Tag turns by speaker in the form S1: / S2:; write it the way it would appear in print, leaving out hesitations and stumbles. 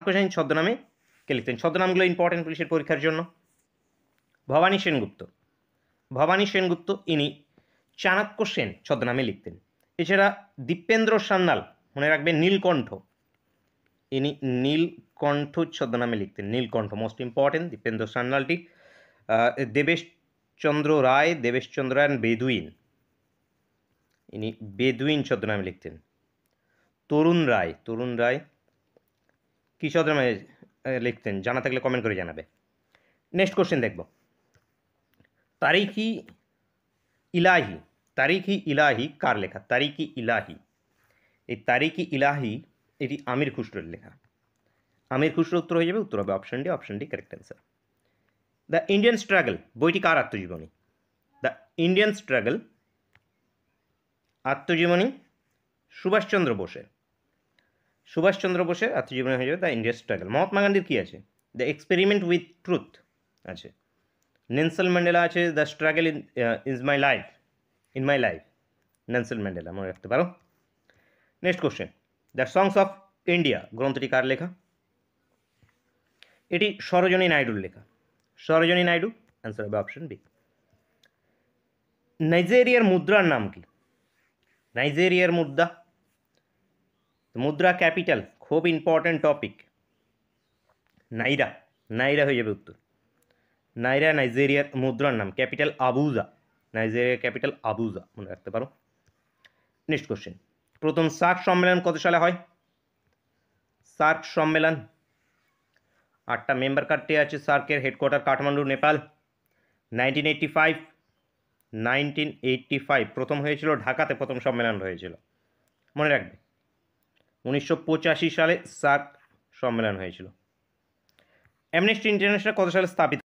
S1: চাণক্য সেন ছদ্মনামে কে লিখতেন? ছদ্মনামগুলো ইম্পর্টেন্ট পুলিশের পরীক্ষার জন্য। ভবানী সেনগুপ্ত, ভবানী সেনগুপ্ত ইনি চাণক্য সেন ছদ্মনামে লিখতেন। এছাড়া দীপেন্দ্র সান্যাল, মনে রাখবেন নীলকণ্ঠ, ইনি নীলকণ্ঠ ছদ্মনামে লিখতেন। নীলকণ্ঠ মোস্ট ইম্পর্টেন্ট দীপেন্দ্র সান্যালটি। দেবেশচন্দ্র রায়, দেবেশচন্দ্র রায় বেদুইন, ইনি বেদুইন ছদ্মনামে লিখতেন। তরুণ রায়, তরুণ রায় কী ছদ্মনামে লিখতেন? জানা থাকলে কমেন্ট করে জানাবে। নেক্সট কোশ্চেন দেখব, তারিখ-ই ইলাহি, তারিখ-ই ইলাহি কার লেখা? তারিখ-ই ইলাহি, এই তারিখ-ই ইলাহি এটি আমির খুসরোর লেখা। আমির খুসরো উত্তর হয়ে যাবে, উত্তর হবে option D, option D correct answer. The Indian struggle বইটি কার আত্মজীবনী? দ্য ইন্ডিয়ান স্ট্রাগল আত্মজীবনী সুভাষচন্দ্র বোসের, সুভাষচন্দ্র বোসের আত্মজীবনী হয়ে যাবে দ্য ইন্ডিয়ান স্ট্রাগল। মহাত্মা গান্ধীর কী আছে? দ্য এক্সপেরিমেন্ট উইথ ট্রুথ আছে। নেলসন ম্যান্ডেলা আছে the struggle is my life, in my life, Nelson Mandela মনে রাখতে পারো। Next question, the songs of India গ্রন্থটি কার লেখা? এটি সরোজিনী নাইডুর লেখা। সরোজিনী নাইডু, অ্যান্সার হবে অপশন বি। নাইজেরিয়ার মুদ্রার নাম কি? নাইজেরিয়ার মুদ্রা, মুদ্রা ক্যাপিটাল, খুব ইম্পর্টেন্ট টপিক, নাইরা, নাইরা হয়ে যাবে উত্তর। নাইরা নাইজেরিয়ার মুদ্রার নাম, ক্যাপিটাল আবুজা, নাইজেরিয়ার ক্যাপিটাল আবুজা মনে রাখতে পারো। নেক্সট কোশ্চেন, প্রথম সার্ক সম্মেলন কত সালে হয়? সার্ক সম্মেলন 8টা মেম্বার কান্ট্রি আছে সার্কের, হেডকোয়ার্টার কাঠমান্ডু নেপাল। 1985, 1985 প্রথম হয়েছিল ঢাকাতে, প্রথম সম্মেলন হয়েছিল মনে রাখবে। 1985 সালে সার্ক সম্মেলন হয়েছিল। অ্যামনেস্টি ইন্টারন্যাশনাল কত সালে স্থাপিত?